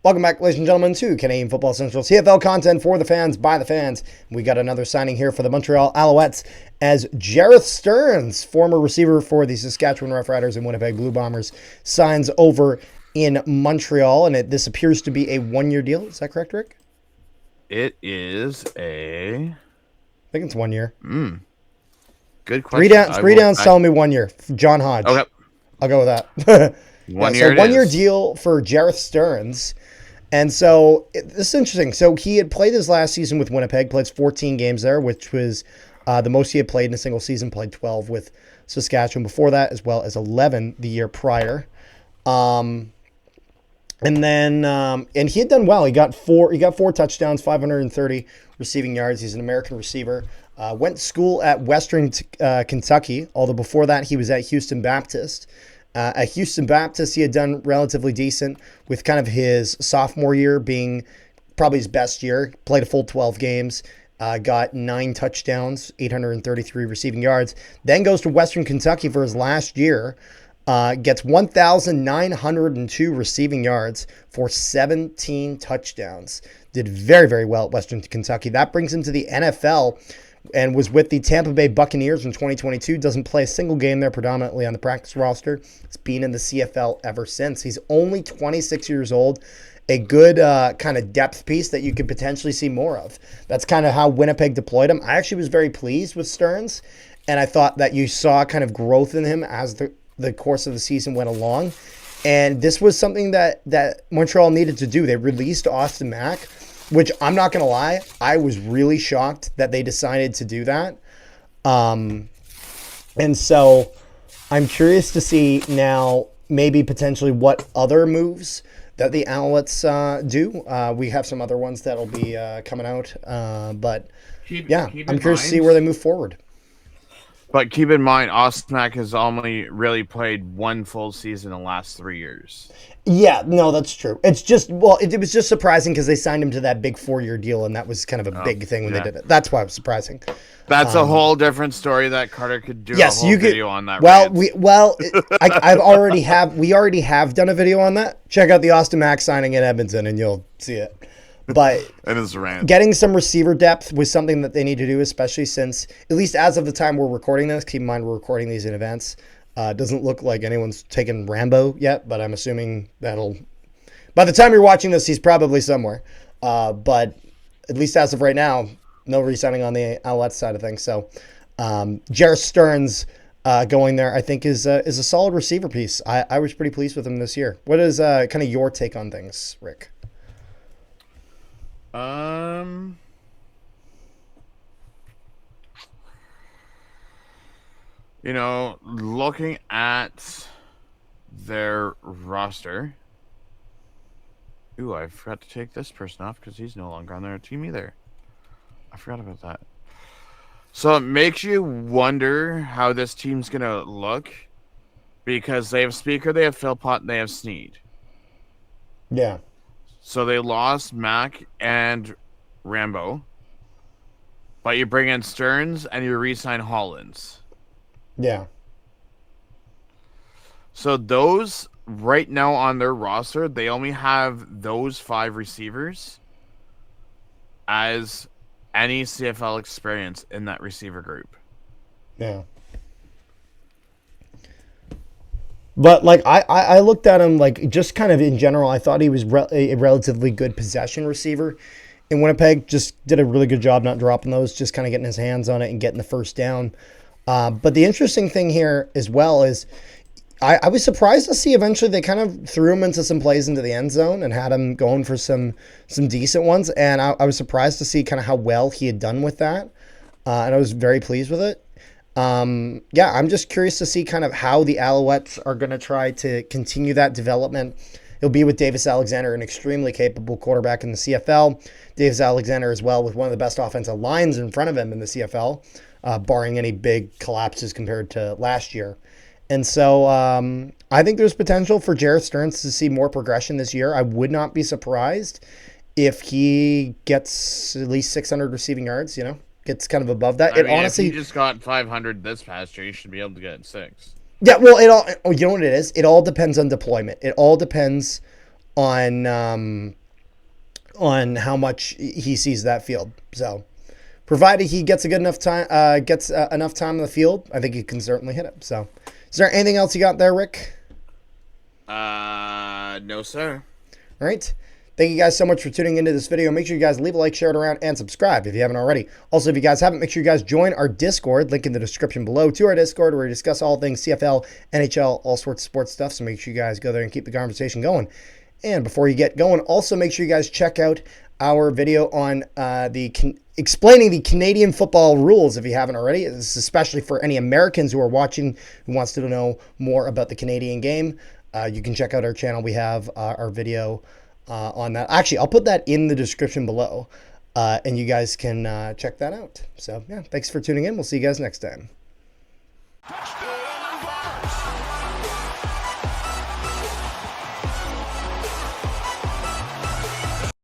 Welcome back, ladies and gentlemen, to Canadian Football Central CFL content for the fans, by the fans. We got another signing here for the Montreal Alouettes as Jerreth Stearns, former receiver for the Saskatchewan Roughriders and Winnipeg Blue Bombers, signs over in Montreal, and this appears to be a one-year deal. Is that correct, Rick? It is a... I think it's 1 year. Good question. Three downs telling me 1 year. John Hodge. Okay. I'll go with that. One-year deal for Jerreth Stearns. And so this is interesting. So he had played his last season with Winnipeg, played 14 games there, which was the most he had played in a single season, played 12 with Saskatchewan before that, as well as 11 the year prior. And he had done well. He got four touchdowns, 530 receiving yards. He's an American receiver. Went to school at Western Kentucky, although before that he was at Houston Baptist. At Houston Baptist, he had done relatively decent, with kind of his sophomore year being probably his best year. Played a full 12 games, got 9 touchdowns, 833 receiving yards. Then goes to Western Kentucky for his last year, gets 1,902 receiving yards for 17 touchdowns. Did very, very well at Western Kentucky. That brings him to the NFL, and was with the Tampa Bay Buccaneers in 2022. Doesn't play a single game there, predominantly on the practice roster. It's been in the CFL ever since. He's only 26 years old. A good kind of depth piece that you could potentially see more of. That's kind of how Winnipeg deployed him. I actually was very pleased with Stearns, and I thought that you saw kind of growth in him as the course of the season went along. And this was something that Montreal needed to do. They released Austin Mack, which I'm not going to lie, I was really shocked that they decided to do that. And so I'm curious to see now maybe potentially what other moves that the Alouettes do. We have some other ones that'll be coming out. But I'm curious to see where they move forward. But keep in mind, Austin Mack has only really played one full season in the last 3 years. Yeah, no, that's true. It's just, it was just surprising because they signed him to that big 4-year deal, and that was kind of a big thing when they did it. That's why it was surprising. That's a whole different story that Carter could do video on that. We already have done a video on that. Check out the Austin Mack signing in Edmonton, and you'll see it. But it is rant. Getting some receiver depth was something that they need to do, especially since, at least as of the time we're recording this, keep in mind we're recording these in advance. Doesn't look like anyone's taken Rambo yet, but I'm assuming by the time you're watching this, he's probably somewhere. But at least as of right now, no re-signing on the Alouettes side of things. So Jerreth Stearns going there, I think, is a solid receiver piece. I was pretty pleased with him this year. What is kind of your take on things, Rick? Looking at their roster. Ooh, I forgot to take this person off because he's no longer on their team either. I forgot about that. So it makes you wonder how this team's going to look, because they have Speaker, they have Philpott, and they have Sneed. Yeah. So they lost Mack and Rambo, but you bring in Stearns and you re-sign Hollins. Yeah. So those right now on their roster, they only have those 5 receivers as any CFL experience in that receiver group. Yeah. But I looked at him just kind of in general. I thought he was a relatively good possession receiver in Winnipeg. Just did a really good job not dropping those, just kind of getting his hands on it and getting the first down. But the interesting thing here as well is I was surprised to see eventually they kind of threw him into some plays into the end zone and had him going for some decent ones. And I was surprised to see kind of how well he had done with that. And I was very pleased with it. I'm just curious to see kind of how the Alouettes are going to try to continue that development. He'll be with Davis Alexander, an extremely capable quarterback in the CFL. Davis Alexander as well, with one of the best offensive lines in front of him in the CFL, barring any big collapses compared to last year. And so I think there's potential for Jerreth Stearns to see more progression this year. I would not be surprised if he gets at least 600 receiving yards, gets kind of above that. I It mean, if he honestly, just got 500 this past year, he should be able to get 6. yeah. Well, it all. Oh, you know what it is? It all depends on deployment. It all depends on how much he sees that field. So, provided he gets a good enough time, gets enough time in the field, I think he can certainly hit it. So, is there anything else you got there, Rick? No, sir. All right. Thank you guys so much for tuning into this video. Make sure you guys leave a like, share it around, and subscribe if you haven't already. Also, if you guys haven't, make sure you guys join our Discord. Link in the description below to our Discord where we discuss all things CFL, NHL, all sorts of sports stuff. So make sure you guys go there and keep the conversation going. And before you get going, also make sure you guys check out our video on explaining the Canadian football rules if you haven't already. This is especially for any Americans who are watching who wants to know more about the Canadian game. You can check out our channel. We have our video on that. Actually, I'll put that in the description below, and you guys can check that out. So, yeah, thanks for tuning in. We'll see you guys next time.